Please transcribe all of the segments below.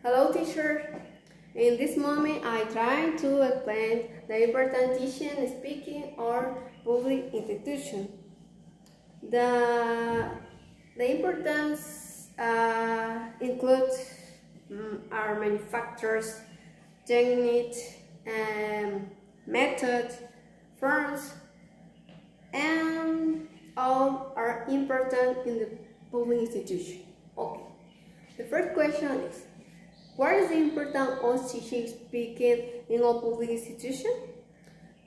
Hello, teacher. In this moment, I try to explain the important teaching, speaking, or public institution. The importance includes our manufacturers, technique, method, firms, and all are important in the public institution. Okay. The first question is, what is the importance of teaching speaking in a public institution?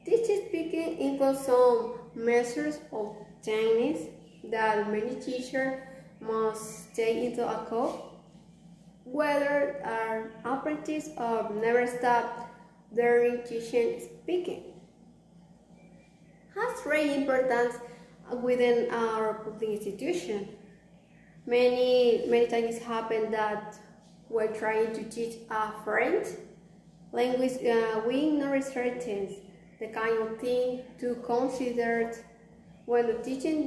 Teaching speaking includes some measures of techniques that many teachers must take into account, whether an apprentice or never stop during teaching speaking. Has great importance within our public institution. Many times it happens that we're trying to teach a foreign language, we ignore certain the kind of thing to consider when the teaching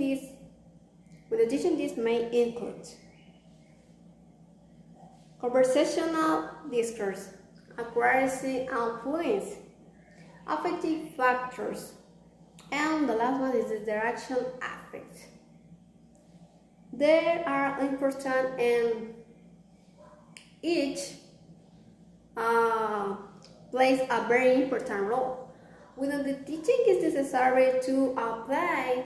this may include conversational discourse, accuracy and fluency, affective factors, and the last one is the direction affect. They are important and each plays a very important role. Within the teaching is necessary to apply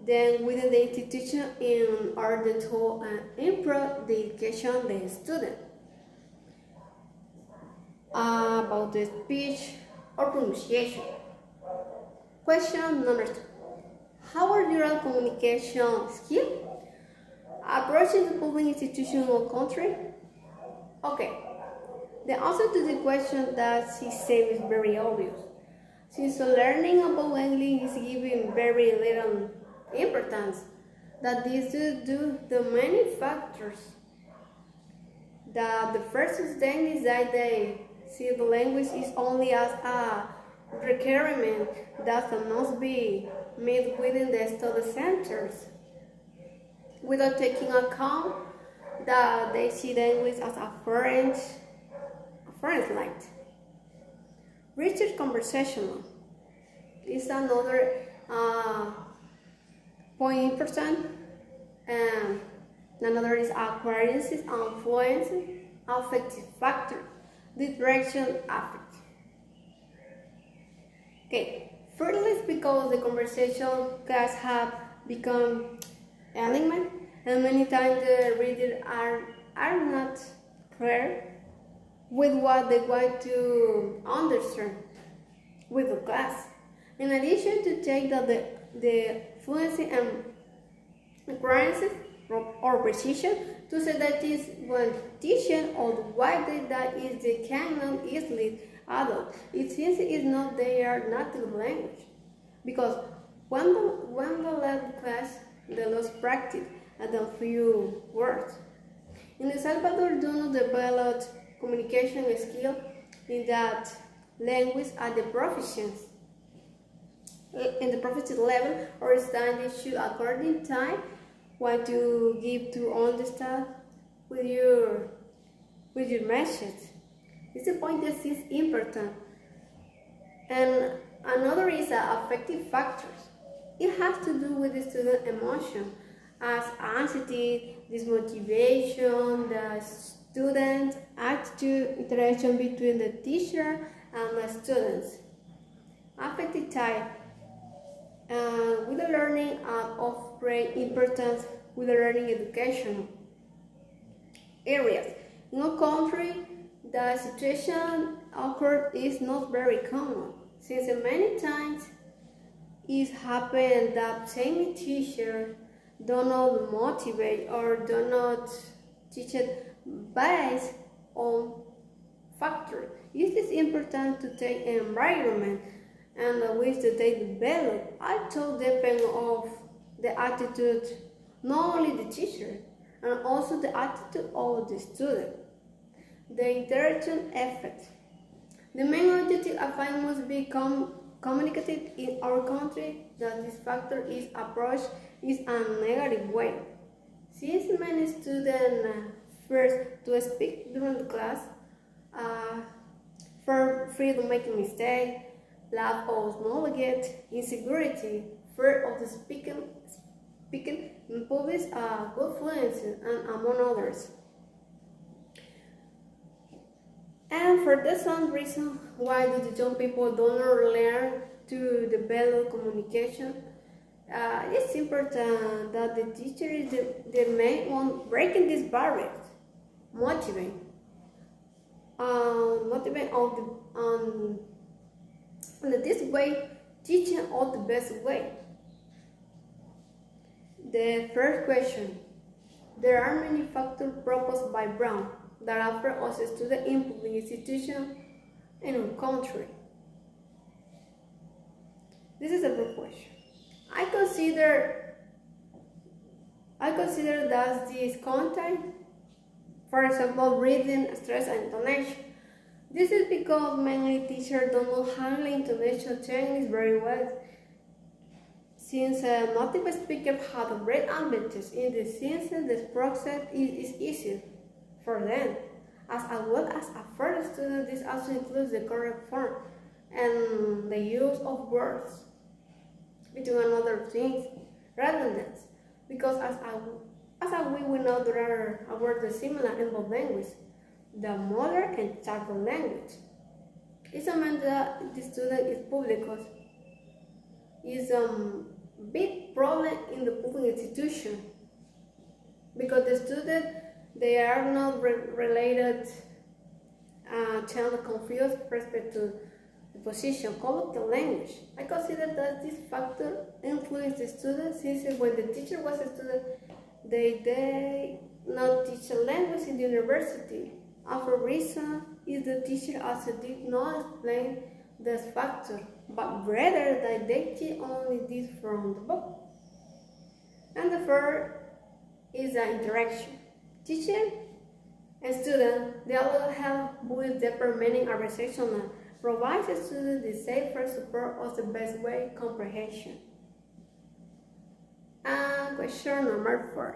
then within the institution in order to improve the education of the student. About the speech or pronunciation. Question number 2. How are your communication skills? Approaching the public institution or country? Okay, the answer to the question that she said is very obvious. Since learning about language is given very little importance, that this is due to many factors. That the first thing is that they see the language is only as a requirement that must be made within the study centers, without taking account that they see language as a foreign light. Research conversational is another point important, and another is accuracy and fluency, affective factor, the direction affect. Okay, thirdly, because the conversation class have become element, and many times the readers are not clear with what they want to understand with the class. In addition to take the fluency and accuracy or precision, to say that is when teaching or why that is the cannot easily adult. It seems it is not their native language, because when the level class they lost practice and a few words. In El Salvador, do not develop communication skill in that language at the proficiency. In the proficiency level or standing should according time what you give to understand with your message. It's a point that is important. And another is affective factors. It has to do with the student emotion, as anxiety, dismotivation, the student attitude, interaction between the teacher and the students. Affective type, with the learning of great importance with the learning education areas. In a country, the situation occurred is not very common, since many times it happens that same teacher do not motivate or do not teach it based on factors. It is important to take an environment and which they develop. I told depend of the attitude, not only the teacher, and also the attitude of the student. The interaction effect. The main objective I find must be communicated in our country that this factor is approached is a negative way. Since many students first to speak during the class, uh, for fear of making mistakes, lack of knowledge, insecurity, fear of the speaking in public, good fluency, and among others. And for this one reason, why do the young people don't learn to develop communication? It's important that the teacher is the main one breaking these barriers, motivate on this way, teaching all the best way. The first question: there are many factors proposed by Brown that offer us students in public institutions in our country. This is a good question. I consider that this content, for example, reading, stress, and intonation. This is because many teachers don't know handle intonation techniques very well. Since native speakers have a great advantage in the sense the process is easier for them, as well as for the student. This also includes the correct form and the use of words between another things, redundance, because as we will know there are words similar in both languages, the mother and child language. It's a meant that the student is public is a big problem in the public institution because the student they are not related, child confused respect to the position, colloquial language. I consider that this factor influenced the students since when the teacher was a student, they not teach a language in the university. Another reason is the teacher also did not explain this factor, but rather that they teach only this from the book. And the third is the interaction. Teacher and student, they all help with deeper meaning conversation and provides the student the safer support of the best way comprehension. And question number 4.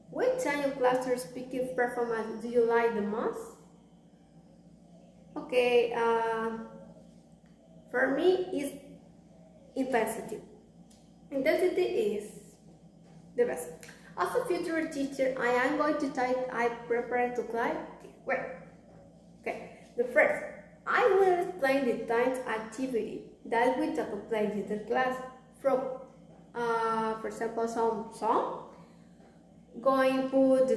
Which kind of classroom speaking performance do you like the most? Okay, for me it's intensity. Intensity is the best. As a future teacher, I am going to I prepare to class. Wait. Okay. The first, I will explain the times activity that we take place in the class from, for example, some song. Going put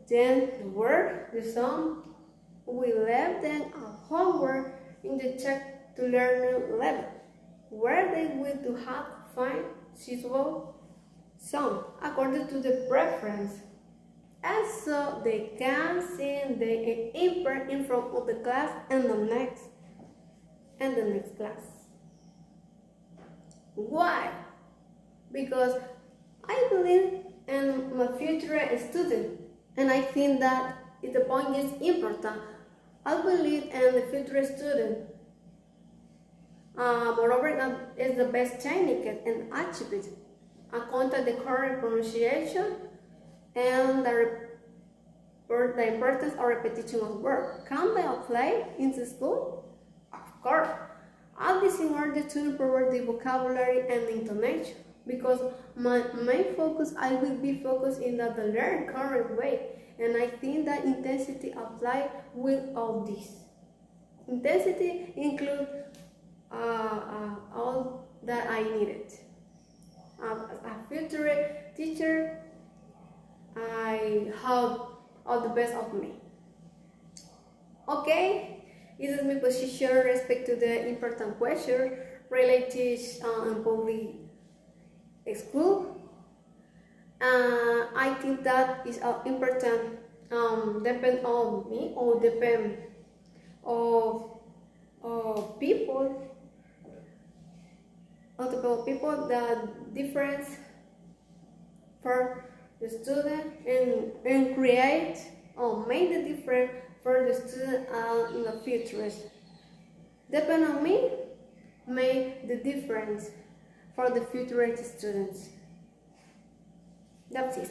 the word, the song. We left them a homework in the check to learn level, where they will to have find suitable song according to the preference, and so they can sing the imprint in front of the class and the next class. Why? Because I believe in my future student, and I think that the point is important. I believe in the future student. Moreover, that is the best technique and attribute. Account the correct pronunciation and the importance of repetition of words. Can they apply in the school? Of course. All this in order to improve the vocabulary and the intonation. Because my main focus, I will be focused in the learn correct way. And I think that intensity apply with all this. Intensity includes all that I needed. A future teacher, I hope all the best of me. Okay, this is my position respect to the important question related in public school. I think that is important. Depend on me or depend of people. Multiple people, the difference for the student and create or make the difference for the student in the future. Depend on me, make the difference for the future students. That's it.